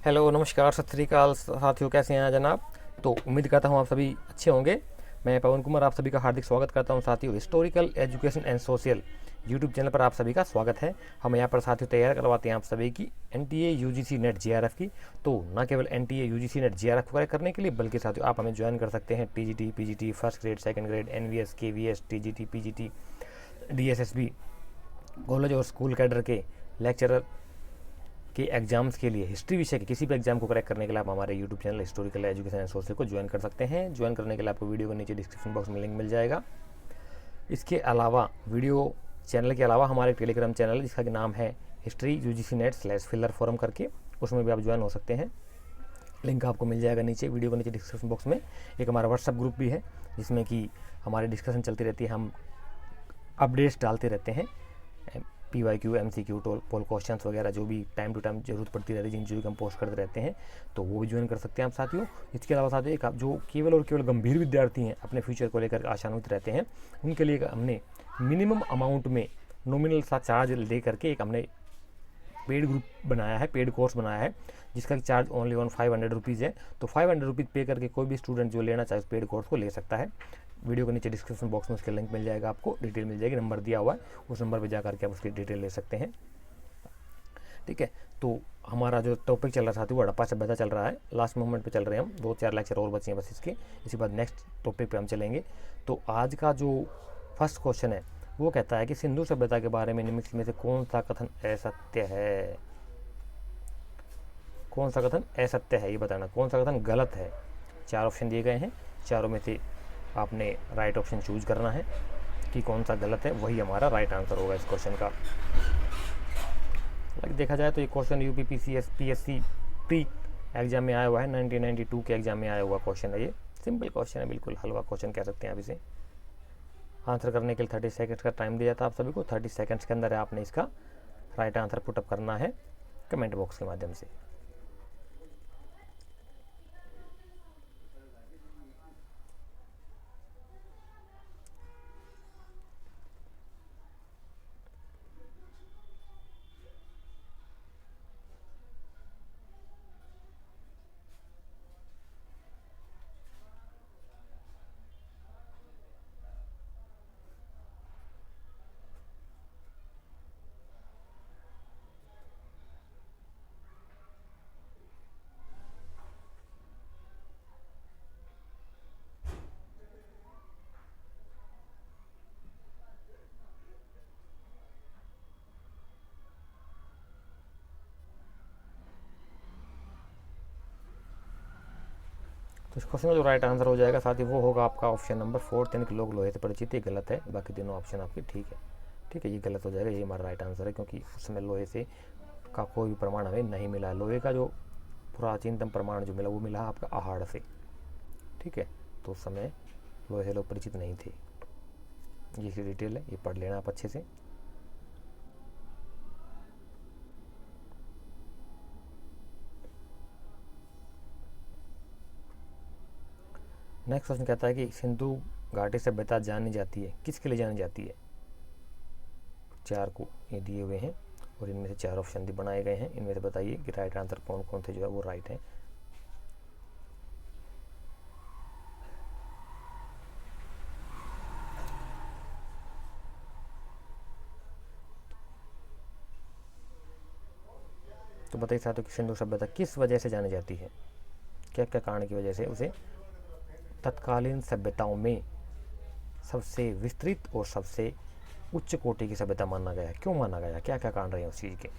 Hello, नमस्कार, सत श्री अकाल साथियों, कैसे हैं जनाब। तो उम्मीद करता हूँ आप सभी अच्छे होंगे। मैं पवन कुमार आप सभी का हार्दिक स्वागत करता हूँ साथियों। Historical education and social YouTube channel पर आप सभी का स्वागत है। हम यहाँ पर साथियों तैयार करवाते हैं आप सभी की एनटीए यूजीसी नेट जेआरएफ की। तो न केवल एनटीए यूजीसी नेट जेआरएफ को करने के लिए, बल्कि साथियों आप हमें ज्वाइन कर सकते हैं TGT, PGT, first grade, second grade, NVS, KVS, TGT, PGT, DSSB college और स्कूल कैडर के लेक्चरर के एग्जाम्स के लिए। हिस्ट्री विषय के किसी भी एग्जाम को क्रैक करने के लिए आप हमारे YouTube channel historical education and social को ज्वाइन कर सकते हैं। ज्वाइन करने के लिए आपको वीडियो के नीचे डिस्क्रिप्शन बॉक्स में लिंक मिल जाएगा। इसके अलावा वीडियो चैनल के अलावा हमारे टेलीग्राम चैनल है जिसका कि नाम है history UGC net /filler forum करके, उसमें भी आप ज्वाइन हो सकते हैं। लिंक आपको मिल जाएगा नीचे वीडियो के नीचे डिस्क्रिप्शन बॉक्स में। एक हमारा व्हाट्सअप ग्रुप भी है जिसमें कि हमारी डिस्कशन चलती रहती है, हम अपडेट्स डालते रहते हैं, PYQ, MCQ, पोल क्वेश्चंस वगैरह जो भी टाइम टू टाइम जरूरत पड़ती रहती है, जिन चीज़ों को हम पोस्ट करते रहते हैं, तो वो भी ज्वाइन कर सकते हैं आप साथियों। इसके अलावा साथियों एक जो केवल और केवल गंभीर विद्यार्थी हैं, अपने फ्यूचर को लेकर आशान्वित रहते हैं, उनके लिए हमने मिनिमम अमाउंट में नॉमिनल सा चार्ज ले करके एक हमने पेड ग्रुप बनाया है, पेड कोर्स बनाया है, जिसका चार्ज ओनली 500 रुपीज़ है। तो 500 रुपीज़ पे करके कोई भी स्टूडेंट जो लेना चाहे उस पेड कोर्स को ले सकता है। वीडियो के नीचे डिस्क्रिप्शन बॉक्स में उसके लिंक मिल जाएगा, आपको डिटेल मिल जाएगी, नंबर दिया हुआ है, उस नंबर पर जा करके आप उसकी डिटेल ले सकते हैं। ठीक है, तो हमारा जो टॉपिक चल रहा था वो हड़प्पा सभ्यता चल रहा है। लास्ट मोमेंट पे चल रहे हैं हम, 2-4 लेक्चर और बचे हैं बस इसके, इसी बाद नेक्स्ट टॉपिक पे हम चलेंगे। तो आज का जो फर्स्ट क्वेश्चन है वो कहता है कि सिंधु सभ्यता के बारे में निम्नलिखित में से कौन सा कथन असत्य है। कौन सा कथन असत्य है ये बताना, कौन सा कथन गलत है। 4 ऑप्शन दिए गए हैं, चारों में से आपने राइट ऑप्शन चूज करना है कि कौन सा गलत है, वही हमारा राइट आंसर होगा इस क्वेश्चन का। देखा जाए तो ये question UP PSC pre exam में आया हुआ है, 1992 के एग्जाम में आया हुआ क्वेश्चन है। ये सिंपल क्वेश्चन है, बिल्कुल हलवा क्वेश्चन कह सकते हैं आप इसे। आंसर करने के लिए 30 सेकंड्स का टाइम दिया था आप सभी को। 30 सेकंड्स के अंदर आपने इसका राइट आंसर पुटअप करना है कमेंट बॉक्स के माध्यम से। तो इस क्वेश्चन का जो राइट आंसर हो जाएगा साथ ही वो होगा आपका ऑप्शन नंबर 4, 3 के लोग लोहे से परिचित। ये गलत है, बाकी तीनों ऑप्शन आपके ठीक है। ठीक है, ये गलत हो जाएगा, ये हमारा राइट आंसर है, क्योंकि उस समय लोहे से का कोई भी प्रमाण हमें नहीं मिला। लोहे का जो प्राचीनतम प्रमाण जो मिला वो मिला आपका आहड़ से। ठीक है, तो उस समय लोहे से लोग परिचित नहीं थे। ये डिटेल है, ये पढ़ लेना आप अच्छे से। नेक्स्ट क्वेश्चन कहता है कि सिंधु घाटी सभ्यता जानी जाती है, किसके लिए जानी जाती है। 4 को ये दिए हुए हैं और इनमें से 4 ऑप्शन भी बनाए गए हैं। इनमें से बताइए कि राइट आंसर कौन कौन से जो है वो राइट है। तो बताइए साथियों कि सिंधु सभ्यता किस वजह से जानी जाती है, क्या क्या कारण की वजह से उसे तत्कालीन सभ्यताओं में सबसे विस्तृत और सबसे उच्च कोटि की सभ्यता माना गया। क्यों माना गया, क्या क्या कारण रहे उस चीज़ के।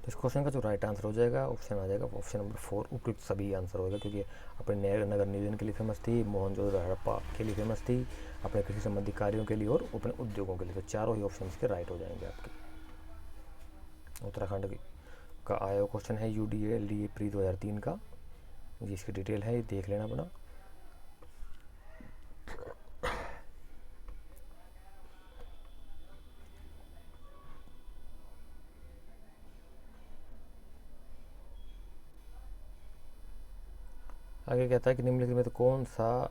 तो इस क्वेश्चन का जो राइट आंसर हो जाएगा ऑप्शन आ जाएगा ऑप्शन नंबर 4, उपयुक्त सभी आंसर होगा, क्योंकि अपने नगर नियोजन के लिए फेमस थी, मोहनजोदड़ो हड़प्पा के लिए फेमस थी, अपने कृषि संबंधी कार्यों के लिए और अपने उद्योगों के लिए। तो चारों ही ऑप्शन के राइट हो जाएंगे आपके। उत्तराखंड का आया हुआ क्वेश्चन है UDA प्री 2003 का, जिसकी डिटेल है, ये देख लेना अपना। आगे कहता है कि निम्नलिखित में तो कौन सा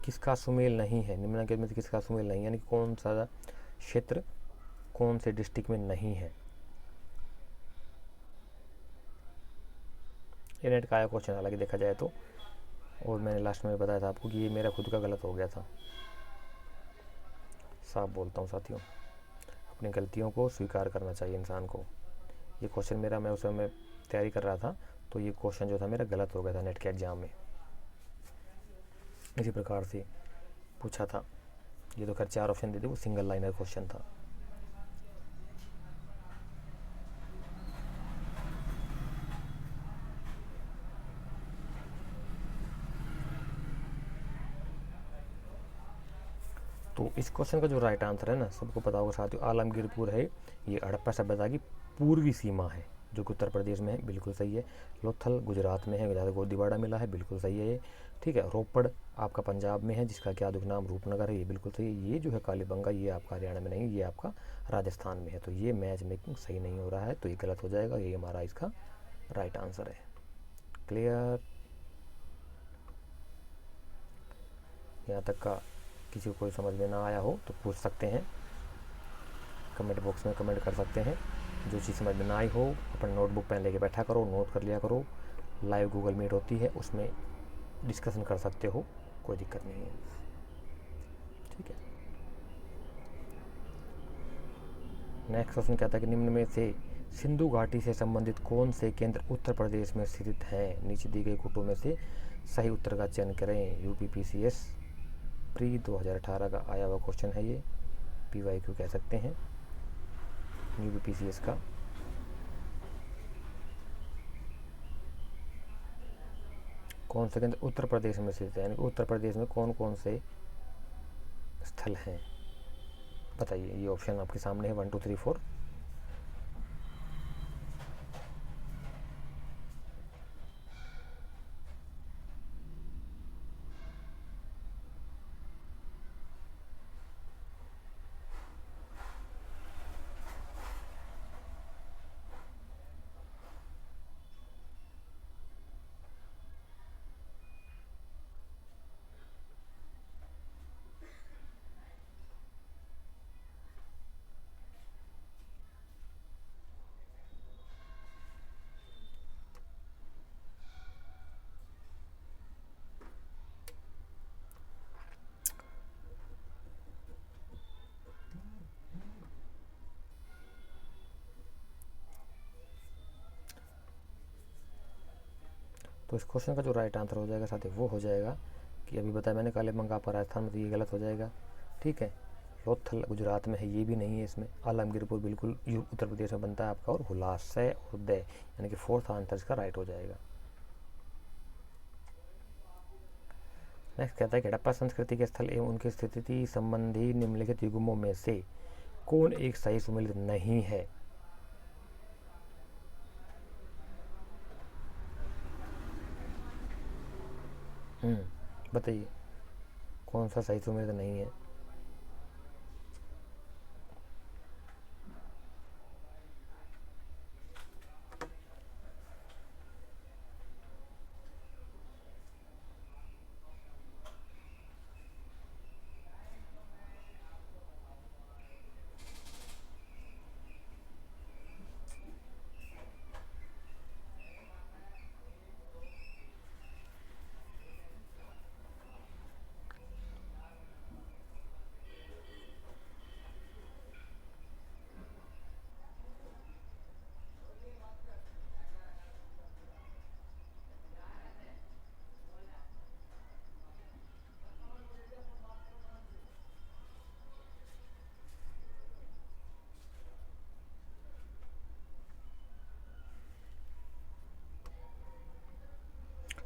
किसका सुमेल नहीं है, निम्नलिखित में किसका सुमेल नहीं, यानी कौन सा क्षेत्र कौन से डिस्ट्रिक्ट में नहीं है। ये नेट का आया क्वेश्चन, हालांकि देखा जाए तो, और मैंने लास्ट में बताया था आपको कि ये मेरा खुद का गलत हो गया था। साफ बोलता हूँ साथियों, अपनी गलतियों को स्वीकार करना चाहिए इंसान को। ये क्वेश्चन मेरा, मैं उस समय तैयारी कर रहा था, तो ये क्वेश्चन जो था मेरा गलत हो गया था नेट के एग्ज़ाम में, इसी प्रकार से पूछा था। ये तो खैर 4 ऑप्शन दे थे, वो सिंगल लाइनर क्वेश्चन था। तो इस क्वेश्चन का जो राइट आंसर है ना, सबको पता होगा साथियों, आलमगीरपुर है। ये हड़प्पा सभ्यता की पूर्वी सीमा है, जो कि उत्तर प्रदेश में है, बिल्कुल सही है। लोथल गुजरात में है, जहाँ गोदीवाड़ा मिला है, बिल्कुल सही है ये। ठीक है, रोपड़ आपका पंजाब में है, जिसका क्या आधुनिक नाम रूपनगर है, ये बिल्कुल सही है। ये जो है कालीबंगा, ये आपका हरियाणा में नहीं, ये आपका राजस्थान में है। तो ये मैच मेकिंग सही नहीं हो रहा है, तो ये गलत हो जाएगा, ये हमारा इसका राइट आंसर है। क्लियर? यहाँ तक का किसी को कोई समझ में ना आया हो तो पूछ सकते हैं, कमेंट बॉक्स में कमेंट कर सकते हैं। जो चीज़ समझ में ना आई हो, अपना नोटबुक पेन लेके बैठा करो, नोट कर लिया करो। लाइव गूगल मीट होती है, उसमें डिस्कशन कर सकते हो, कोई दिक्कत नहीं है। ठीक है, नेक्स्ट क्वेश्चन कहता है कि निम्न में से सिंधु घाटी से संबंधित कौन से केंद्र उत्तर प्रदेश में स्थित हैं। नीचे दी गई कोटों में से सही उत्तर का चयन करें। UPPCS प्री 2018 का आया हुआ क्वेश्चन है ये, PYQ कह सकते हैं UPPCS का। कौन से केंद्र उत्तर प्रदेश में स्थित है, यानी कि उत्तर प्रदेश में कौन कौन से स्थल हैं, बताइए। ये ऑप्शन आपके सामने है 1 2 3 4। तो इस क्वेश्चन का जो राइट आंसर हो जाएगा साथी, वो हो जाएगा कि अभी बताया मैंने, कालीबंगा आपका राजस्थान में, तो ये गलत हो जाएगा। ठीक है, लोथल गुजरात में है, ये भी नहीं है इसमें। आलमगीरपुर बिल्कुल उत्तर प्रदेश में बनता है आपका, और हुलासय और दय, यानी कि 4th आंसर इसका राइट हो जाएगा। नेक्स्ट कहता है कि हड़प्पा संस्कृति के स्थल एवं उनकी स्थिति संबंधी निम्नलिखित युग्मों में से कौन एक सही सुमेलित नहीं है। बताइए कौन सा सही सुमेलित नहीं है।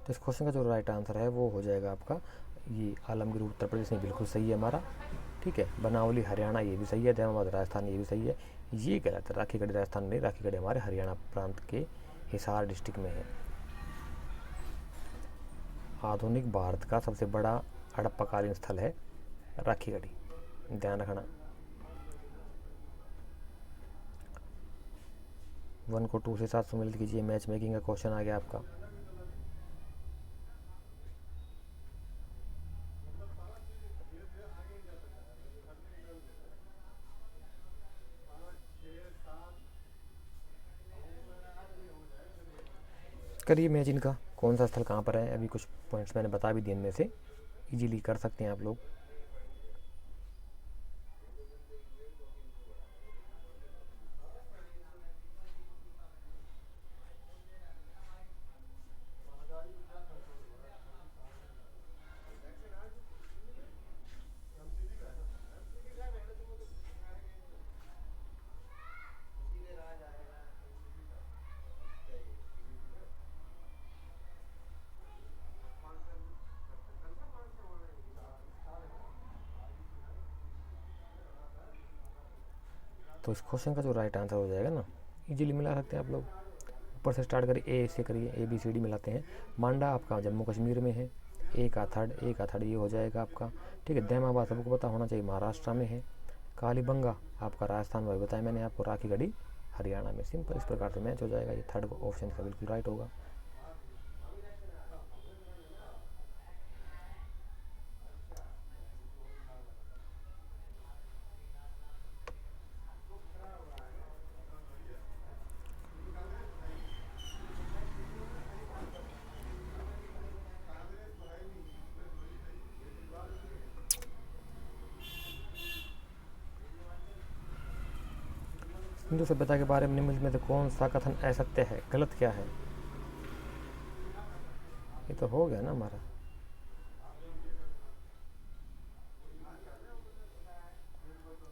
तो इस क्वेश्चन का जो राइट आंसर है वो हो जाएगा आपका ये आलमगीर उत्तर प्रदेश में, बिल्कुल सही है हमारा। ठीक है, बनावली हरियाणा ये भी सही है, दैमाबाद राजस्थान ये भी सही है। ये गलत है, राखीगढ़ी राजस्थान नहीं, राखीगढ़ी हमारे हरियाणा प्रांत के हिसार डिस्ट्रिक्ट में है। आधुनिक भारत का सबसे बड़ा हड़प्पाकालीन स्थल है राखीगढ़ी, ध्यान रखना। 1 को 2 से 7 सम्मिलित कीजिए, मैच मेकिंग का क्वेश्चन आ गया आपका। करिए मैच इनका, कौन सा स्थल कहाँ पर है। अभी कुछ पॉइंट्स मैंने बता भी दिए, इनमें से इजीली कर सकते हैं आप लोग। तो इस क्वेश्चन का जो राइट आंसर हो जाएगा ना, इजीली मिला सकते हैं आप लोग। ऊपर से स्टार्ट करिए, ए से करिए, ABCD मिलाते हैं। मांडा आपका जम्मू कश्मीर में है, ए का थर्ड ये हो जाएगा आपका। ठीक है, दैमाबाद सबको पता होना चाहिए, महाराष्ट्र में है। कालीबंगा आपका राजस्थान में बताया मैंने आपको, राखीगढ़ी हरियाणा में। सिंपल इस प्रकार से मैच हो जाएगा, ये थर्ड ऑप्शन का बिल्कुल राइट होगा। सिंधु सभ्यता के बारे में निम्नलिखित में से कौन सा कथन असत्य है, गलत क्या है। ये तो हो गया ना हमारा।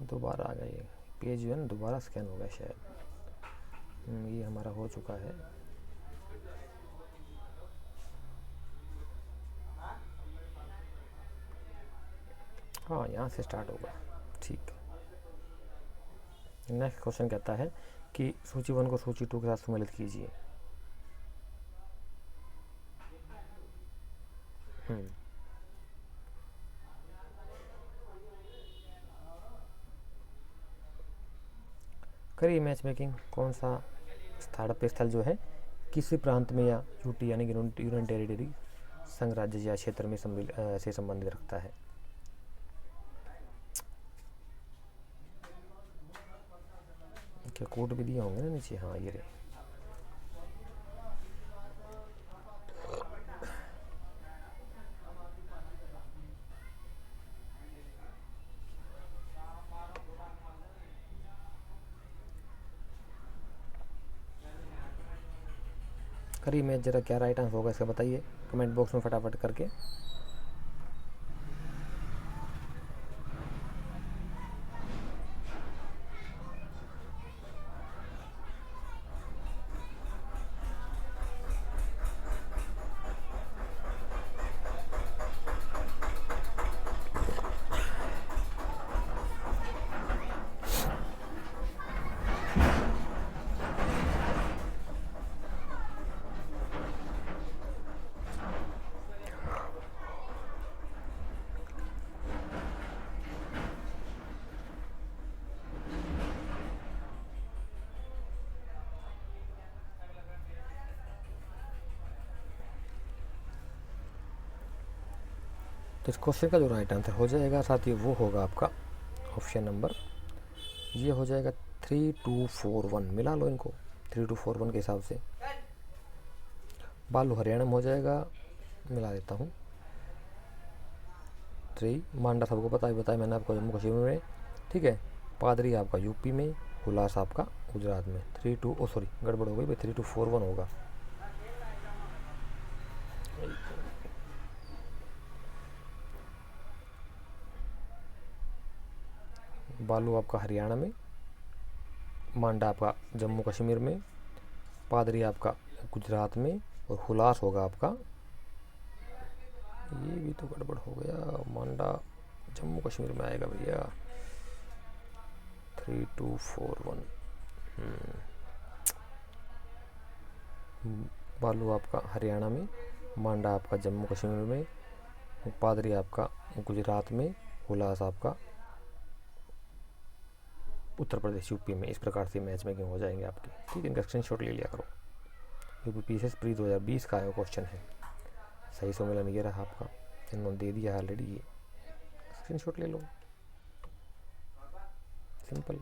दोबारा आ गया, ये पेज जो है ना दोबारा स्कैन हो गया शायद। ये हमारा हो चुका है। हाँ, यहाँ से स्टार्ट होगा, ठीक है। नेक्स्ट क्वेश्चन कहता है कि सूची 1 को सूची 2 के साथ सम्मिलित कीजिए। करिए मैच मेकिंग, कौन सा स्थापत्य स्थल जो है किसी प्रांत में या यूटी यानी कि यूनियन टेरिटरी संघ राज्य या क्षेत्र में से संबंधित रखता है। क्या कोड भी दिए होंगे ना नीचे, हाँ ये रहे। करिए मैच, जरा क्या राइट आंसर होगा इसका बताइए कमेंट बॉक्स में फटाफट करके। तो इस क्वेश्चन का जो राइट आंसर हो जाएगा साथ ही वो होगा आपका ऑप्शन नंबर, ये हो जाएगा 3241। मिला लो इनको 3241 के हिसाब से। बालू हरियाणा में हो जाएगा, मिला देता हूँ। 3 मांडा सबको पता ही बताया मैंने आपको, जम्मू कश्मीर में। ठीक है, पादरी आपका यूपी में, हुलास आपका गुजरात में। 32 सॉरी गड़बड़ हो गई भाई, 3241 होगा। बालू आपका हरियाणा में, मांडा आपका जम्मू कश्मीर में, पादरी आपका गुजरात में, और हुलास होगा आपका ये भी तो गड़बड़ हो गया। मांडा जम्मू कश्मीर में आएगा भैया। 3241। बालू आपका हरियाणा में, मांडा आपका जम्मू कश्मीर में, पादरी आपका गुजरात में, उल्लास आपका उत्तर प्रदेश यूपी में। इस प्रकार से मैच मेकिंग हो जाएंगे आपके। ठीक है, इनका स्क्रीनशॉट ले लिया करो। यूपीपीएससी प्री 2020 का क्वेश्चन है। सही सम्मेलन ये रहा आपका, इन्होंने दे दिया ऑलरेडी, ये स्क्रीनशॉट ले लो, सिंपल।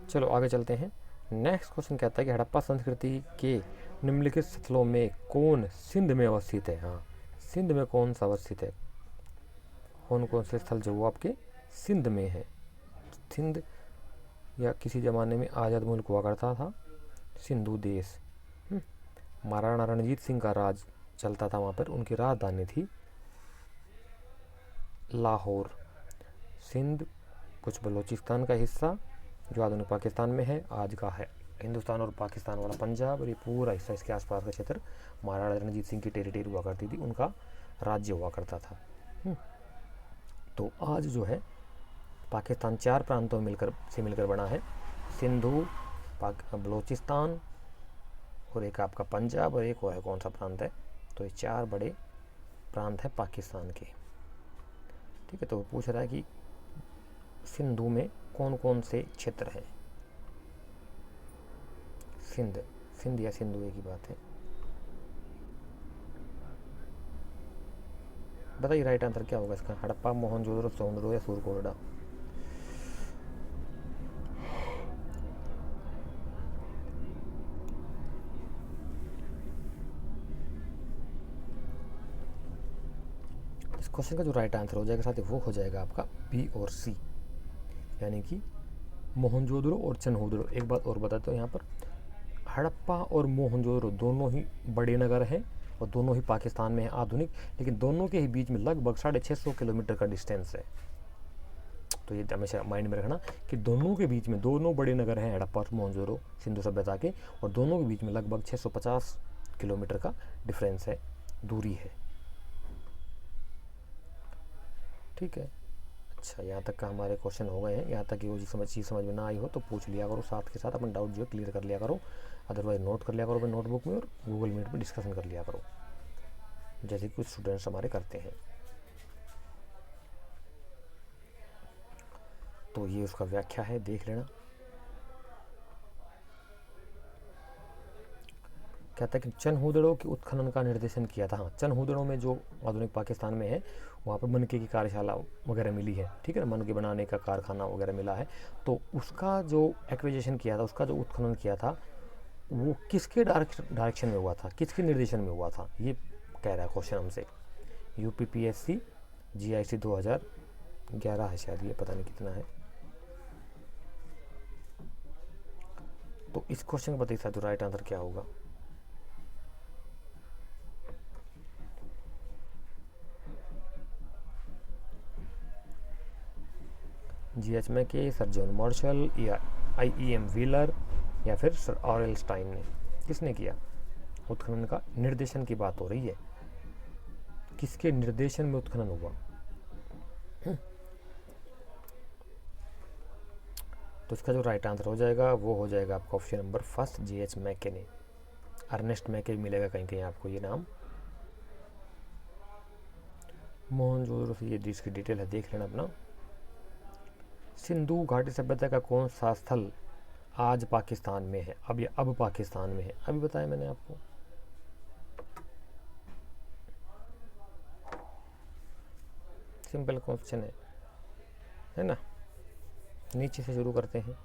चलो आगे चलते हैं। नेक्स्ट क्वेश्चन कहता है कि हड़प्पा संस्कृति के निम्नलिखित स्थलों में कौन सिंध में अवस्थित है। हाँ, सिंध में कौन सा अवस्थित है, कौन कौन से स्थल जो वो आपके सिंध में है। सिंध या किसी ज़माने में आज़ाद मुल्क हुआ करता था, सिंधु देश। महाराणा रणजीत सिंह का राज चलता था वहाँ पर, उनकी राजधानी थी लाहौर। सिंध कुछ बलूचिस्तान का हिस्सा जो आधुनिक पाकिस्तान में है, आज का है हिंदुस्तान और पाकिस्तान वाला पंजाब, और ये पूरा हिस्सा इसके आसपास का क्षेत्र महाराणा रणजीत सिंह की टेरिटरी हुआ करती थी, उनका राज्य हुआ करता था। तो आज जो है पाकिस्तान 4 प्रांतों मिलकर बना है। सिंधु, बलूचिस्तान, और एक आपका पंजाब, और एक और है कौन सा प्रांत है। तो ये 4 बड़े प्रांत हैं पाकिस्तान के। ठीक है, तो पूछ रहा है कि सिंधु में कौन कौन से क्षेत्र हैं। सिंध या सिंधु एक ही बात है। बताइए राइट आंसर क्या होगा इसका। हड़प्पा, मोहनजोदड़ो, सोनदरो या सुरकोटड़ा। इस क्वेश्चन का जो राइट आंसर हो जाएगा साथ ही वो हो जाएगा आपका बी और सी, यानी कि मोहनजोदड़ो और चन्होदड़ो। एक बात और बताते हो, यहाँ पर हड़प्पा और मोहनजोदड़ो दोनों ही बड़े नगर हैं और दोनों ही पाकिस्तान में है आधुनिक, लेकिन दोनों के ही बीच में लगभग 650 किलोमीटर का डिस्टेंस है। तो ये हमेशा माइंड में रखना कि दोनों के बीच में, दोनों बड़े नगर हैं हड़प्पा और मोहनजोदड़ो सिंधु सभ्यता के, और दोनों के बीच में लगभग 650 किलोमीटर का डिफरेंस है, दूरी है। ठीक है, अच्छा यहाँ तक का हमारे क्वेश्चन हो गए हैं। यहाँ तक कि वो चीज़ समझ में ना आई हो तो पूछ लिया करो, साथ के साथ अपना डाउट जो है क्लियर कर लिया करो। अदरवाइज नोट कर लिया करो अपने नोटबुक में, और गूगल मीट पे डिस्कशन कर लिया करो, जैसे कि कुछ स्टूडेंट्स हमारे करते हैं। तो ये उसका व्याख्या है, देख लेना। कहता है कि चन्होदड़ो के उत्खनन का निर्देशन किया था। हाँ, चन्होदड़ो में जो आधुनिक पाकिस्तान में है, वहाँ पर मनके की कार्यशाला वगैरह मिली है। ठीक है ना, मनके बनाने का कारखाना वगैरह मिला है। तो उसका जो एक्विजिशन किया था, उसका जो उत्खनन किया था, वो किसके डायरेक्शन में हुआ था, किसके निर्देशन में हुआ था, ये कह रहा है क्वेश्चन हमसे। यूपीपीएससी जीआईसी 2011 है शायद, ये पता नहीं कितना है। तो इस क्वेश्चन का बताइए साथियों राइट आंसर क्या होगा। जीएच मैके, सर जॉन मार्शल, या आईईएम व्हीलर, या फिर सर ऑरेल स्टाइन ने, किसने किया उत्खनन का निर्देशन की बात हो रही है, किसके निर्देशन में उत्खनन हुआ। तो इसका जो राइट आंसर हो जाएगा वो हो जाएगा आपका ऑप्शन नंबर फर्स्ट, जीएच मैके ने। अर्नेस्ट मैके भी मिलेगा कहीं कहीं आपको ये नाम। मोहनजोदड़ो से ये इसकी डिटेल है, देख लेना अपना। सिंधु घाटी सभ्यता का कौन सा स्थल आज पाकिस्तान में है, अब पाकिस्तान में है, अभी बताया मैंने आपको। सिंपल क्वेश्चन है ना। नीचे से शुरू करते हैं,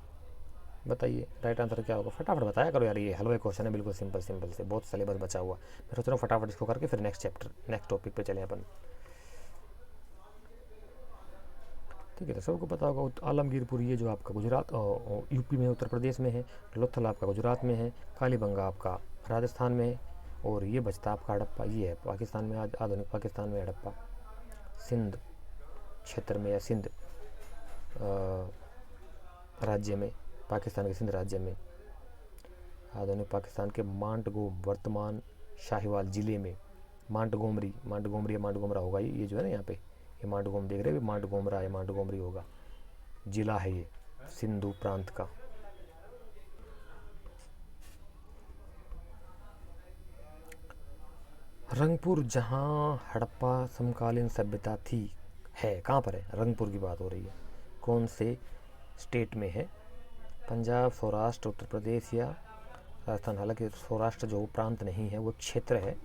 बताइए राइट आंसर क्या होगा। फटाफट बताया करो यार, ये हलवा क्वेश्चन है, बिल्कुल सिंपल से, बहुत सिलेबस बचा हुआ। मैं सोच रहा हूँ फटाफट इसको करके फिर नेक्स्ट टॉपिक पे चले अपन। ठीक है, तो सबको पता होगा आलमगीरपुर ये जो आपका गुजरात यूपी में, उत्तर प्रदेश में है। लोथल आपका गुजरात में है। कालीबंगा आपका राजस्थान में है। और ये बचता आपका हड़प्पा, ये है पाकिस्तान में, आज आधुनिक पाकिस्तान में हड़प्पा सिंध क्षेत्र में, या सिंध राज्य में, पाकिस्तान के सिंध राज्य में, आधुनिक पाकिस्तान के मांडगो वर्तमान शाहीवाल ज़िले में मांटगोमरी, मांटगोमरी या मांटगोमरा होगा ये जो है ना यहाँ पे, ये मांटगोम देख रहे हो, मांटगोमरा या मांटगोमरी होगा, जिला है ये सिंधु प्रांत का। रंगपुर जहाँ हड़प्पा समकालीन सभ्यता थी है, कहाँ पर है? रंगपुर की बात हो रही है। कौन से स्टेट में है? पंजाब, सौराष्ट्र, उत्तर प्रदेश या राजस्थान। हालांकि सौराष्ट्र जो प्रांत नहीं है, वो क्षेत्र है,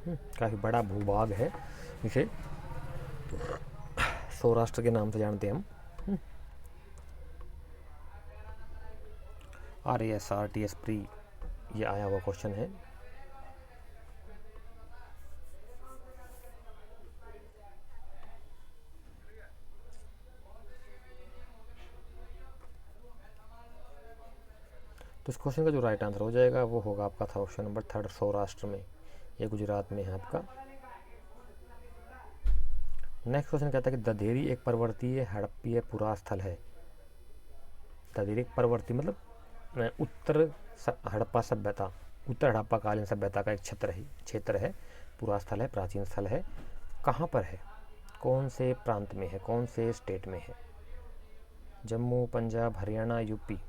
काफ़ी बड़ा भूभाग है, इसे सौराष्ट्र के नाम से जानते हैं हम। RAS प्री ये आया हुआ क्वेश्चन है। तो इस क्वेश्चन का जो राइट आंसर हो जाएगा वो होगा आपका था ऑप्शन नंबर 3, सौराष्ट्र में, ये गुजरात में है आपका। नेक्स्ट क्वेश्चन कहता है कि दधेरी एक पर्वतीय हड़प्पीय पुरास्थल है। दधेरी एक पर्वतीय मतलब उत्तर हड़प्पा सभ्यता, उत्तर हड़प्पा कालीन सभ्यता का एक क्षेत्र है, पुरास्थल है, प्राचीन स्थल है। कहाँ पर है? कौन से प्रांत में है? कौन से स्टेट में है? जम्मू, पंजाब, हरियाणा, यूपी।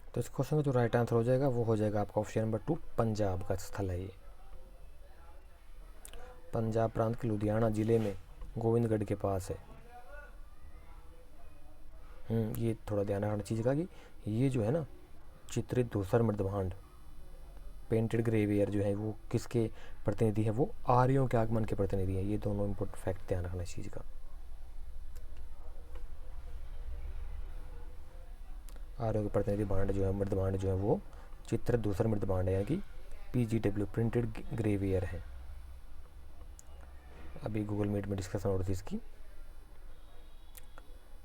तो इस क्वेश्चन का जो राइट आंसर हो जाएगा वो हो जाएगा आपका ऑप्शन नंबर 2, पंजाब का स्थल है ये। पंजाब प्रांत के लुधियाना जिले में गोविंदगढ़ के पास है। ये थोड़ा ध्यान रखना चीज़ का कि ये जो है ना, चित्रित धूसर मृदभांड, पेंटेड ग्रेवियर जो है वो किसके प्रतिनिधि हैं? वो आर्यों के आगमन के प्रतिनिधि हैं। ये दोनों इम्पोर्टेंट फैक्ट ध्यान रखना इस चीज़ का। आर्यों के प्रतिनिधि भांड जो है, मृदभांड जो है वो चित्रित धूसर मृदभांड है, यानी कि PGW, प्रिंटेड ग्रेवियर है। अभी गूगल मीट में डिस्कशन हो रही थी इसकी।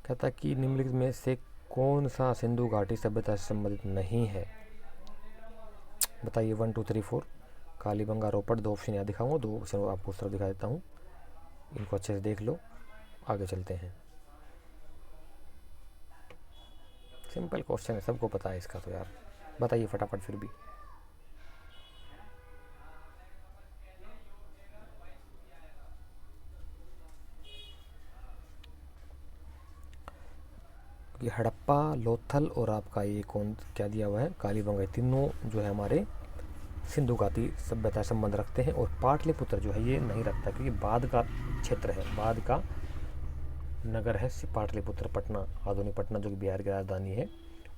कहता कि निम्नलिखित में से कौन सा सिंधु घाटी सभ्यता से संबंधित नहीं है? बताइए 1 2 3 4। कालीबंगा, रोपड़, 2 ऑप्शन यहाँ दिखाऊंगा, 2 ऑप्शन आपको उस तरफ दिखा देता हूँ, इनको अच्छे से देख लो, आगे चलते हैं। सिंपल क्वेश्चन है, सबको पता है इसका, तो यार बताइए फटाफट फिर भी। कि हड़प्पा, लोथल और आपका ये कौन क्या दिया हुआ है, कालीबंगा, तीनों जो है हमारे सिंधु घाटी सभ्यता संबंध रखते हैं। और पाटलिपुत्र जो है ये नहीं रखता, क्योंकि बाद का क्षेत्र है, बाद का नगर है पाटलिपुत्र। पटना, आधुनिक पटना जो कि बिहार की राजधानी है,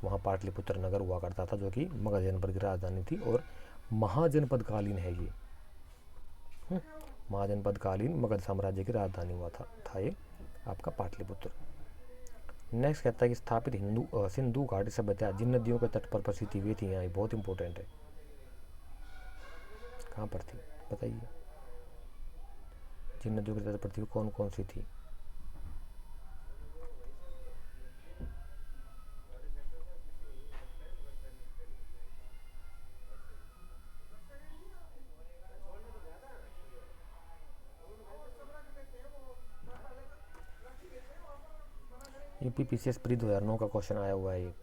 वहाँ पाटलिपुत्र नगर हुआ करता था, जो कि मगध जनपद की राजधानी थी। और महाजनपद कालीन है ये, महाजनपद कालीन मगध साम्राज्य की राजधानी हुआ था ये आपका पाटलिपुत्र। नेक्स्ट कहता है कि स्थापित सिंधु घाटी सभ्यता जिन नदियों के तट पर प्रसिद्ध हुई थी, यहाँ बहुत इंपॉर्टेंट है, कहाँ पर थी बताइए? जिन नदियों के तट पर थी कौन कौन सी थी? UPPCS प्री 2009 का क्वेश्चन आया हुआ है ये।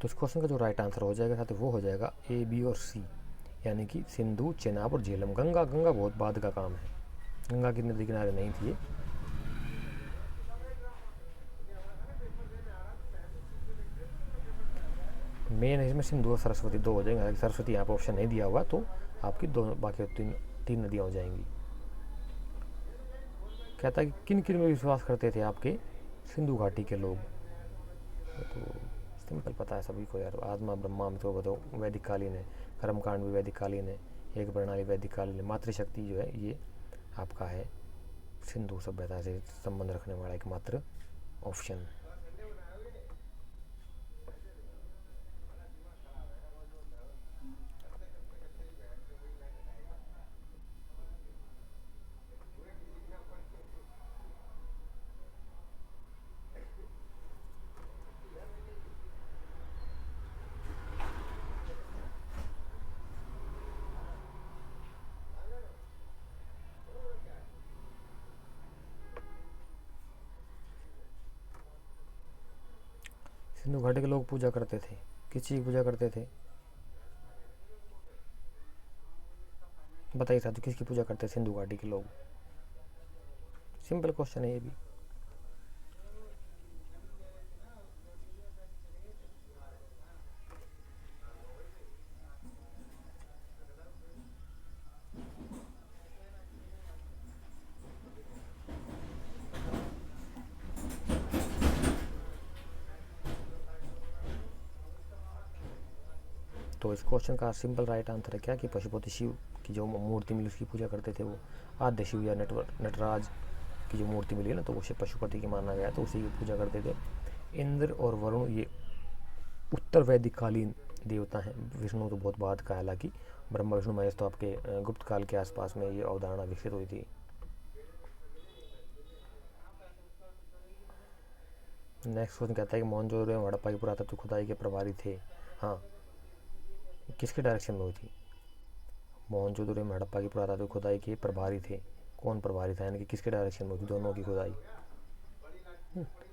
तो इस क्वेश्चन का जो राइट आंसर हो जाएगा साथ वो हो जाएगा ए, बी और सी, यानी कि सिंधु, चेनाब और झेलम। गंगा बहुत बाद का काम है, गंगा की नदी किनारे नहीं थी ये। मेन इसमें सिंधु और सरस्वती दो हो जाएंगे, हालांकि सरस्वती यहाँ पर ऑप्शन नहीं दिया हुआ, तो आपकी दोनों बाकी तीन नदियाँ हो जाएंगी। कहता है कि किन किन में विश्वास करते थे आपके सिंधु घाटी के लोग। तो सिंपल पता है सभी को यार, आत्मा ब्रह्मा में तो वैदिक कालीन है, कर्मकांड भी वैदिक कालीन है, एक प्रणाली वैदिक कालीन है, मातृशक्ति जो है ये आपका है सिंधु सभ्यता से संबंध रखने वाला एकमात्र ऑप्शन। सिंधु घाटी के लोग पूजा करते थे, किस चीज़ की पूजा करते थे बताइए साथियों, किसकी पूजा करते थे सिंधु घाटी के लोग? सिंपल क्वेश्चन है ये भी। तो इस क्वेश्चन का सिंपल राइट आंसर है क्या कि पशुपति शिव की जो मूर्ति मिली उसकी पूजा करते थे वो। आद्य शिव या नटराज की जो मूर्ति मिली है ना, तो उसे पशुपति की माना गया, तो उसी की पूजा करते थे। इंद्र और वरुण ये उत्तर वैदिक कालीन देवता हैं। विष्णु तो बहुत बाद का है, हालांकि ब्रह्मा विष्णु महेश तो आपके गुप्त काल के आसपास में ये अवधारणा विकसित हुई थी। नेक्स्ट क्वेश्चन कहता है कि मोहनजोदड़ो एवं हड़प्पा की पुरातत्व खुदाई के प्रभारी थे। हाँ, किसके डायरेक्शन में हुई थी? मोहनजोदड़ो एवं हड़प्पा की पुरातत्व खुदाई के प्रभारी थे। कौन प्रभारी था, यानी कि किसके डायरेक्शन में हुई थी दोनों की खुदाई?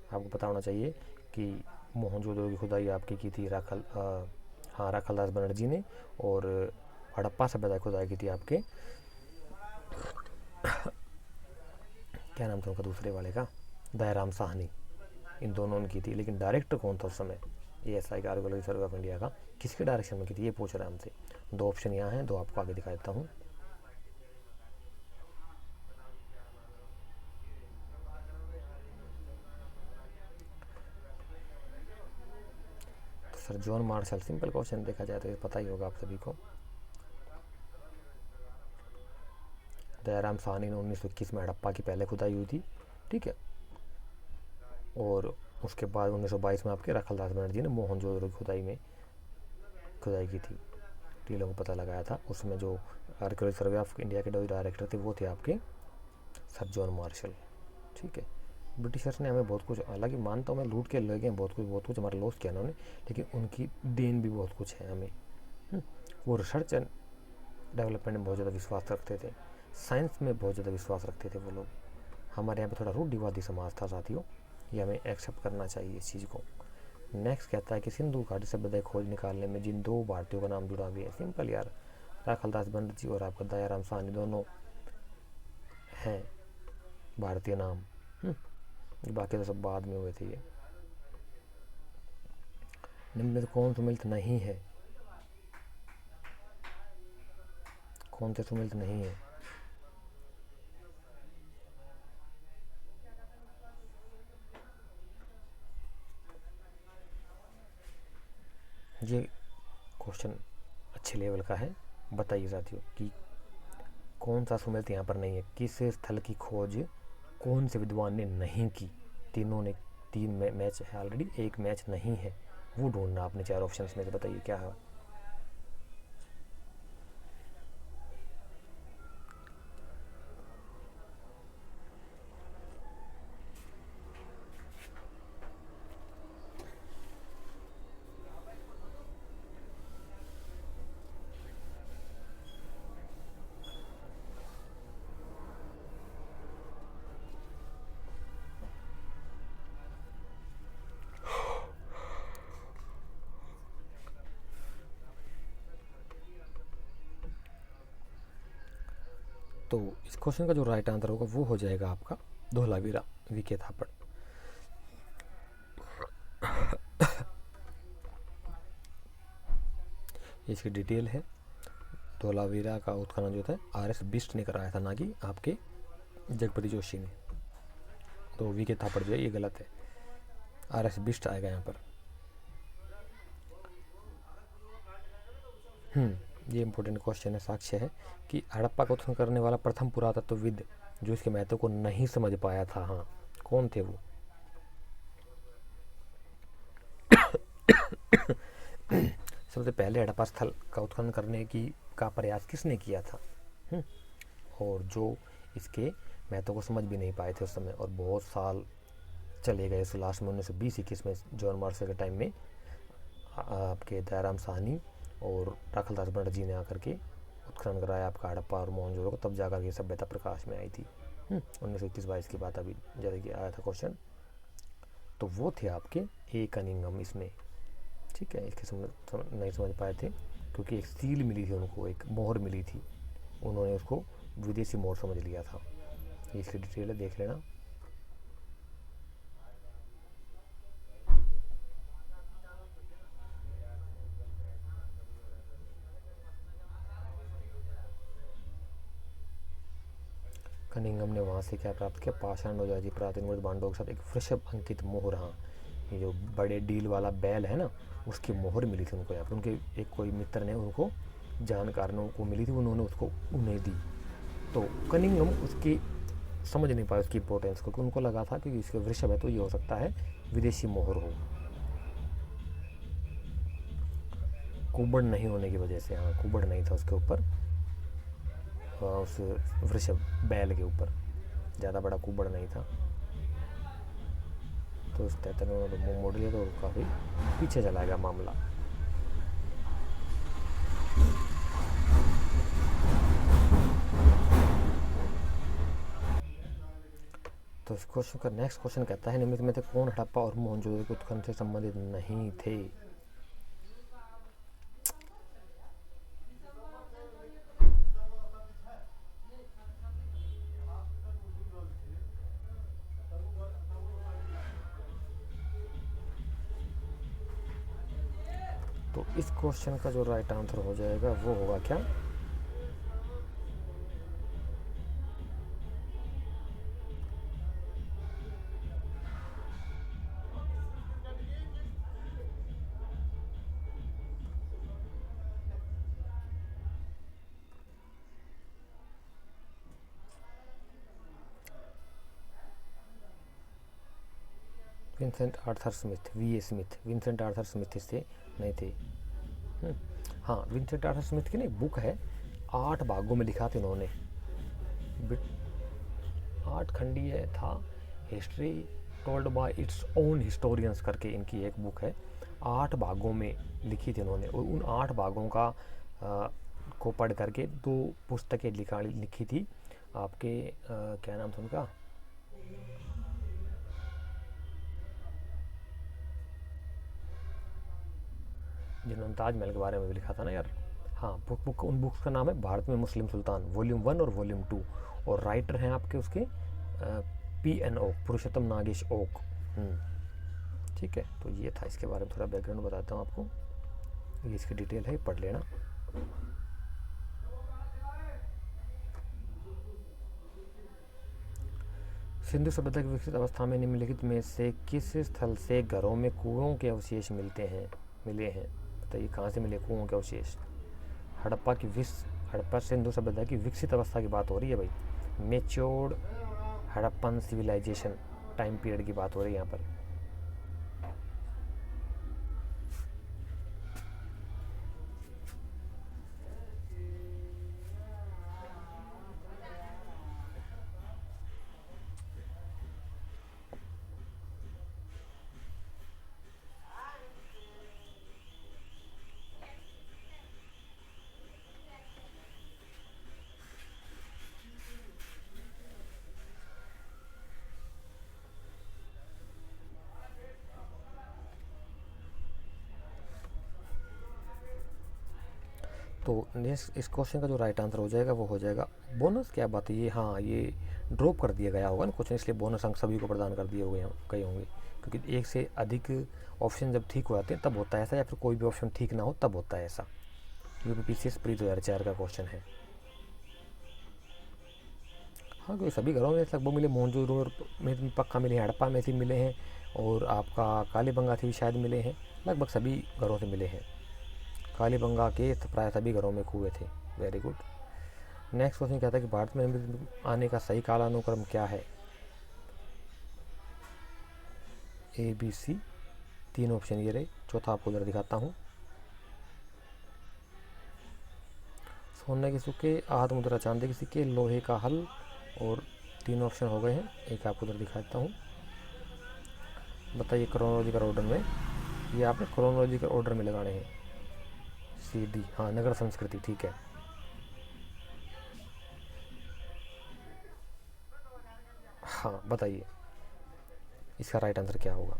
आपको पता होना चाहिए कि मोहनजोदड़ो की खुदाई आपकी की थी राखालदास बनर्जी ने, और हड़प्पा सभ्यता की खुदाई की थी आपके क्या नाम था उनका दूसरे वाले का, दयाराम साहनी। इन दोनों ने की थी, लेकिन डायरेक्टर कौन था उस समय ASI का, आर्कियोलॉजी सर्वे ऑफ इंडिया का, किसके डायरेक्शन में की थी ये पूछ रहा है हमसे। दो ऑप्शन यहाँ हैं, दो आपको आगे दिखा देता हूँ। Sir John Marshall. Simple question देखा जाए तो ये पता ही होगा आप सभी को। दयाराम साहनी ने 1921 में हड़प्पा की पहले खुदाई हुई थी, ठीक है, और उसके बाद 1922 में आपके राखालदास बनर्जी ने मोहनजोदड़ो की खुदाई की थी, टीलों को पता लगाया था। उसमें जो आर्कियोलॉजी सर्वे ऑफ इंडिया के डायरेक्टर थे वो थे आपके सर जॉन मार्शल, ठीक है। ब्रिटिशर्स ने हमें बहुत कुछ, हालांकि मानता हूँ मैं, लूट के ले गए बहुत कुछ हमारा लॉस किया उन्होंने, लेकिन उनकी देन भी बहुत कुछ है हमें। वो रिसर्च एंड डेवलपमेंट में बहुत ज़्यादा विश्वास रखते थे, साइंस में बहुत ज़्यादा विश्वास रखते थे वो लोग। हमारे यहाँ पे थोड़ा रूढ़िवादी समाज था साथियों, ये हमें एक्सेप्ट करना चाहिए इस चीज़ को। नेक्स्ट कहता है कि सिंधु घाटी सभ्यता खोज निकालने में जिन दो भारतीयों का नाम जुड़ा हुआ है। सिंपल यार, राखालदास बनर्जी और आपका दयाराम साहनी दोनों हैं भारतीय नाम। बाकी तो सब बाद में हुए थे ये। निम्न में कौन सम्मिलित नहीं है? कौन से सम्मिलित नहीं है? ये क्वेश्चन अच्छे लेवल का है, बताइए साथियों कि कौन सा सम्मिलित यहाँ पर नहीं है। किस स्थल की खोज कौन से विद्वान ने नहीं की? तीनों ने, तीन मैच है ऑलरेडी, एक मैच नहीं है, वो ढूंढना आपने चार ऑप्शंस में से, बताइए क्या है। तो इस क्वेश्चन का जो राइट आंसर होगा वो हो जाएगा आपका धोलावीरा वीके थापड़। इसकी डिटेल है, धोलावीरा का उत्खनन जो था आर.एस. बिष्ट ने कराया था, ना कि आपके जगपति जोशी ने। तो वीके थापड़ जो है ये गलत है, आर.एस. बिष्ट आएगा यहाँ पर। ये इंपॉर्टेंट क्वेश्चन है, साक्ष्य है कि हड़प्पा का उत्खनन करने वाला प्रथम पुरातत्वविद जो इसके महत्व को नहीं समझ पाया था, हाँ, कौन थे वो? सबसे पहले हड़प्पा स्थल का उत्खनन करने का प्रयास किसने किया था? और जो इसके महत्व को समझ भी नहीं पाए थे उस समय, और बहुत साल चले गए। सो लास्ट में 1920-21 में जॉन मार्शल के टाइम में आपके दयाराम साहनी और राखलदास बनर्जी ने आकर के उत्खनन कराया आपका हड़प्पा और मोहनजोदड़ो को, तब जाकर के सभ्यता प्रकाश में आई थी। 1921-22 की बात अभी जैसे कि आया था क्वेश्चन। तो वो थे आपके ए कनिंघम इसमें, ठीक है। इसके नहीं समझ पाए थे क्योंकि एक सील मिली थी उनको, एक मोहर मिली थी, उन्होंने उसको विदेशी मोहर समझ लिया था। इसकी डिटेल है, देख लेना। कनिंघम ने वहाँ से क्या प्राप्त किया? पाषाण औजारी प्राचीन बांडों के साथ एक वृषभ अंकित मोहर, हाँ, ये जो बड़े डील वाला बैल है ना, उसकी मोहर मिली थी उनको। यहाँ पर उनके एक कोई मित्र ने उनको, जानकारों को मिली थी, उन्होंने उसको उन्हें दी। तो कनिंघम उसकी समझ नहीं पाया उसकी इंपॉर्टेंस को, क्योंकि उनको लगा था कि इसके वृषभ है तो ये हो सकता है विदेशी मोहर हो, कुबड़ नहीं होने की वजह से। हाँ, कुबड़ नहीं था उसके ऊपर, उस वृषभ बैल के ऊपर ज़्यादा बड़ा कुबड़ नहीं था। तो उस तहत उन्होंने मुँह मोड़ लिया, तो काफ़ी पीछे चला गया मामला। तो इस क्वेश्चन का नेक्स्ट क्वेश्चन कहता है, निम्नलिखित में से कौन हड़प्पा और मोहनजोदड़ो के उत्खनन से संबंधित नहीं थे? तो इस क्वेश्चन का जो राइट आंसर हो जाएगा वो होगा क्या? Vincent Arthur Smith, VA. Smith. Vincent Arthur Smith इससे नहीं थे। हाँ, विंसेंट आर्थर स्मिथ की ना बुक है, 8 भागों में लिखा था इन्होंने, 8 खंडीय था, history told by its own historians करके इनकी एक बुक है, 8 भागों में लिखी थी इन्होंने। और उन 8 भागों का को पढ़ करके 2 पुस्तकें लिखी थी आपके, क्या नाम था उनका, जिन्होंने ताजमहल के बारे में भी लिखा था ना यार। हाँ, उन बुक्स का नाम है भारत में मुस्लिम सुल्तान, वॉल्यूम 1 और वॉल्यूम 2, और राइटर हैं आपके उसके P.N. ओक, पुरुषोत्तम नागेश ओक। ठीक है, तो ये था, इसके बारे में थोड़ा बैकग्राउंड बताता हूँ आपको, ये इसकी डिटेल है, पढ़ लेना। सिंधु सभ्यता की विकसित अवस्था में निम्नलिखित में से किस स्थल से घरों में कुओं के अवशेष मिले हैं? बताइए कहाँ से मिले कुओं के अवशेष? हड़प्पा सिंधु सभ्यता की विकसित अवस्था की बात हो रही है भाई, matured Harappan civilization time period की बात हो रही है यहाँ पर। तो नेक्स्ट इस क्वेश्चन का जो राइट आंसर हो जाएगा वो हो जाएगा बोनस। क्या बात है ये, हाँ ये ड्रॉप कर दिया गया होगा ना क्वेश्चन, इसलिए बोनस अंक सभी को प्रदान कर दिए गए होंगे, क्योंकि एक से अधिक ऑप्शन जब ठीक हो जाते हैं तब होता है ऐसा, या फिर कोई भी ऑप्शन ठीक ना हो तब होता है ऐसा। यूपीपीसीएस प्री 2004 का क्वेश्चन है। हाँ, क्योंकि सभी घरों में लगभग मिले, मोहनजोदड़ो में पक्का मिले हैं, हड़प्पा में से मिले हैं, और आपका कालीबंगा से भी शायद मिले हैं, लगभग सभी घरों से मिले हैं। कालीबंगा के प्राय सभी घरों में कुएं थे। Very good. नेक्स्ट क्वेश्चन कहता है कि भारत में अमृत आने का सही कालानुक्रम क्या है? ए बी सी, 3 ऑप्शन ये रहे, चौथा आपको जरा दिखाता हूँ। सोने के सिक्के, आहत मुद्रा चांदी के सिक्के, लोहे का हल, और 3 ऑप्शन हो गए हैं। एक आपको जरा दिखाता हूँ। बताइए क्रोनोलॉजिकल ऑर्डर में, ये आपने क्रोनोलॉजिकल ऑर्डर में लगाने हैं। सी डी, हाँ नगर संस्कृति, ठीक है। हाँ बताइए इसका राइट आंसर क्या होगा?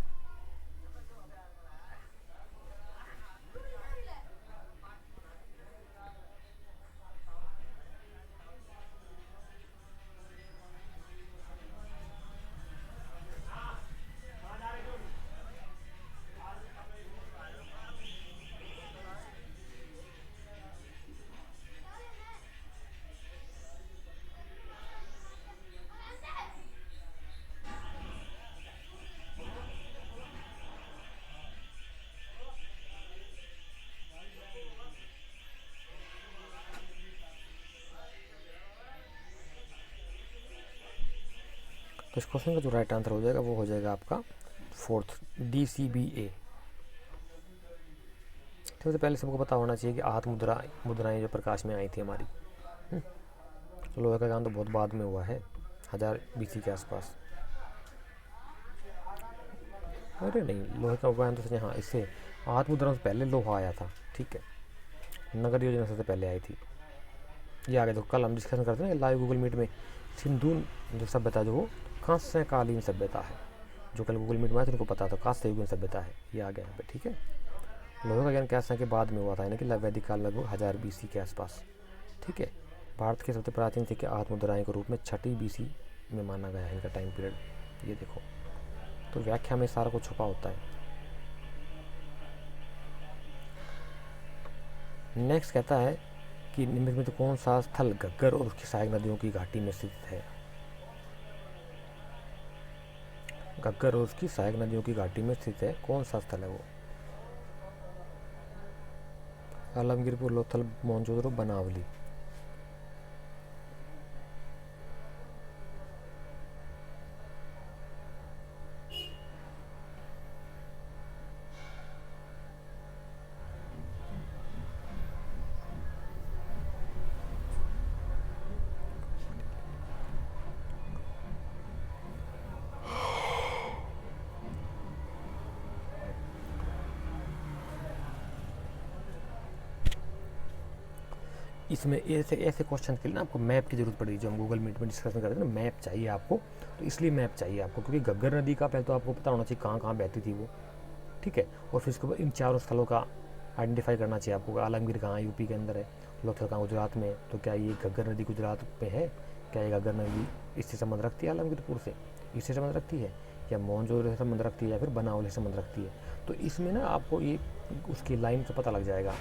तो इस क्वेश्चन का जो राइट आंसर हो जाएगा वो हो जाएगा आपका 4th, DCBA। सबसे पहले सबको पता होना चाहिए कि आहत मुद्राएं जो प्रकाश में आई थी हमारी। तो लोहे का काम तो बहुत बाद में हुआ है, 1000 BC के आसपास। अरे नहीं, लोहे का उगान तो सच, हाँ इससे आहत मुद्राओं से पहले लोहा आया था, ठीक है। नगर योजना सबसे पहले आई थी, ये आगे। तो कल हम डिस्कशन करते हैं लाइव गूगल मीट में, सिंधु जो सभ्यता जो वो कांस्यकालीन सभ्यता है, जो कल गूगल मीट में आया तो उनको पता था कांस्ययुगीन सभ्यता है, ये आ गया यहाँ पे, ठीक है। लोहे का ज्ञान कैसे के बाद में हुआ था, यानी कि वैदिक काल लगभग 1000 BC के आसपास, ठीक है। भारत के सबसे प्राचीन सिक्के आहत मुद्राएं के रूप में 6ठी BC में माना गया है इनका टाइम पीरियड, ये देखो। तो व्याख्या में सारा कुछ छुपा होता है। नेक्स्ट कहता है कि निम्नलिखित में तो कौन सा स्थल घग्गर और उसकी सहायक नदियों की घाटी में स्थित है? घग्गर और उसकी सहायक नदियों की घाटी में स्थित है, कौन सा स्थल है वो? आलमगीरपुर, लोथल, मोहनजोदड़ो, बनावली। इसमें ऐसे ऐसे क्वेश्चन के लिए ना आपको मैप की जरूरत पड़ेगी, जो हम गूगल मीट में डिस्कशन करते हैं ना, मैप चाहिए आपको। तो इसलिए मैप चाहिए आपको, क्योंकि घग्गर नदी का पहले तो आपको पता होना चाहिए कहाँ कहाँ बहती थी वो, ठीक है। और फिर उसके बाद इन चारों स्थलों का आइडेंटिफाई करना चाहिए आपको। आलमगीर कहाँ यूपी के अंदर है, लोथल कहाँ गुजरात में है, तो क्या ये घग्गर नदी गुजरात में है? क्या ये घग्गर नदी इससे संबंध रखती है आलमगीरपुर से, इससे संबंध रखती है, या मोहनजोदड़ो से संबंध रखती है, या फिर बनावली से संबंध रखती है? तो इसमें ना आपको ये उसकी लाइन से पता लग जाएगा।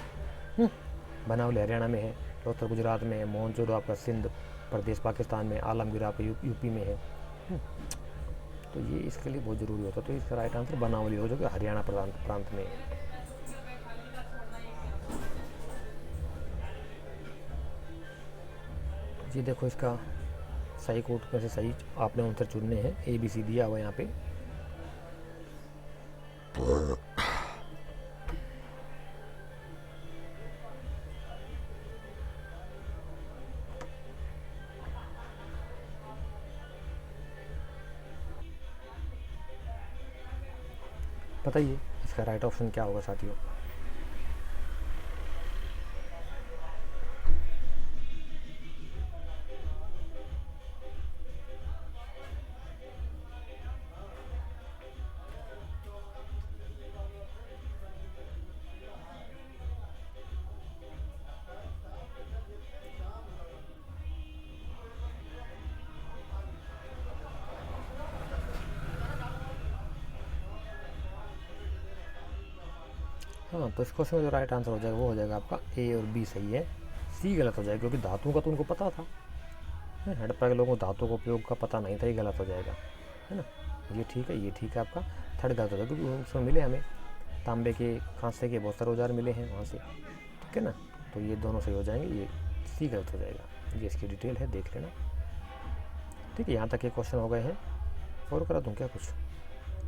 बनावली हरियाणा में है, लोथल गुजरात में है, मोहनजोदड़ो आपका सिंध प्रदेश पाकिस्तान में, आलमगीर आपका यूपी में है। तो ये इसके लिए बहुत ज़रूरी होता है। तो इसका राइट आंसर बनावली हो, जो कि हरियाणा प्रांत में है। जी देखो, इसका सही कोड में से सही आपने आंसर चुनने हैं, ABC दिया हुआ यहाँ पे। बताइए इसका राइट ऑप्शन क्या होगा साथियों? हाँ, तो इस क्वेश्चन में जो राइट आंसर हो जाएगा वो हो जाएगा आपका ए और बी सही है, सी गलत हो जाएगा, क्योंकि धातुओं का तो उनको पता था। हड़प्पा के लोगों को धातुओं का उपयोग का पता नहीं था, ये गलत हो जाएगा, है ना। ये ठीक है, ये ठीक है, आपका थर्ड गलत हो जाएगा, क्योंकि उसमें मिले हमें तांबे के, कांसे के बहुत सारे औजार मिले हैं वहाँ से, ठीक है ना। तो ये दोनों सही हो जाएंगे, ये सी गलत हो जाएगा। ये इसकी डिटेल है, देख लेना, ठीक है। यहाँ तक ये क्वेश्चन हो गए हैं। और करा दूँ क्या कुछ?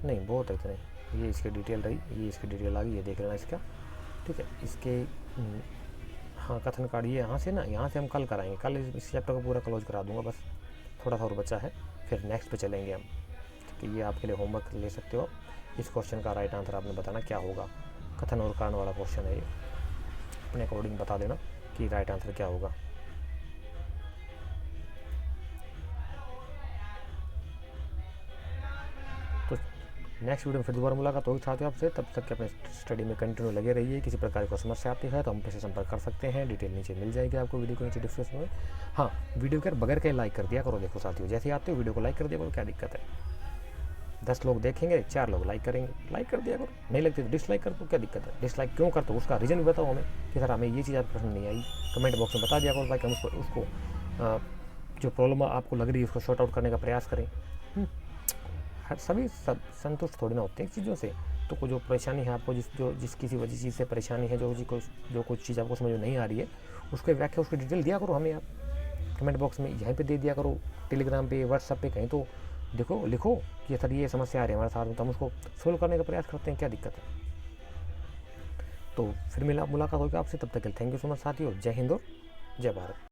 नहीं, बहुत है इतने। ये इसकी डिटेल रही, ये इसकी डिटेल आ गई, ये देख लेना इसका, ठीक है। इसके हाँ, कथन कार्ड ये यहाँ से ना, यहाँ से हम कल कराएंगे, कल इस चैप्टर को पूरा क्लोज करा दूंगा, बस थोड़ा सा और बचा है, फिर नेक्स्ट पे चलेंगे हम, ठीक है। ये आपके लिए होमवर्क ले सकते हो। इस क्वेश्चन का राइट आंसर आपने बताना क्या होगा। कथन और कारण वाला क्वेश्चन है ये, अपने अकॉर्डिंग बता देना कि राइट आंसर क्या होगा। तो नेक्स्ट वीडियो में फिर दोबारा मुलाकात होगी साथियों आपसे। तब तक के अपने स्टडी में कंटिन्यू लगे रहिए। किसी प्रकार की समस्या आती है तो हम से संपर्क कर सकते हैं, डिटेल नीचे मिल जाएगी आपको वीडियो के नीचे डिस्क्रिप्शन में। हाँ, वीडियो के बगैर कहीं लाइक कर दिया करो। देखो साथियों, जैसे आते हो वीडियो को लाइक कर दिया करो, क्या दिक्कत है। 10 लोग देखेंगे, 4 लोग लाइक करेंगे, लाइक कर दिया करो। नहीं लगती तो डिसलाइक कर दो, क्या दिक्कत है। डिसलाइक क्यों करते हो उसका रीज़न भी बताओ हमें, कि सर हमें ये चीज़ आपको पसंद नहीं आई, कमेंट बॉक्स में बता दिया करो, ताकि हम उसको जो प्रॉब्लम आपको लग रही है उसको शॉर्ट आउट करने का प्रयास करें। हर सभी सब संतुष्ट थोड़ी ना होते हैं चीज़ों से। तो जो परेशानी है आपको, जिस किसी वजह चीज़ से परेशानी है, जो कुछ चीज़ आपको समझ में नहीं आ रही है, उसके व्याख्या, उसकी डिटेल दिया करो हमें आप कमेंट बॉक्स में, यहीं पे दे दिया करो, टेलीग्राम पे, व्हाट्सएप पे, कहीं तो देखो, लिखो कि सर ये समस्या आ रही है हमारे साथ में, तो हम उसको सोल्व करने का प्रयास करते हैं, क्या दिक्कत है। तो फिर मुलाकात होगी आपसे, तब तक के लिए थैंक यू सो मच साथियों। जय हिंद और जय भारत।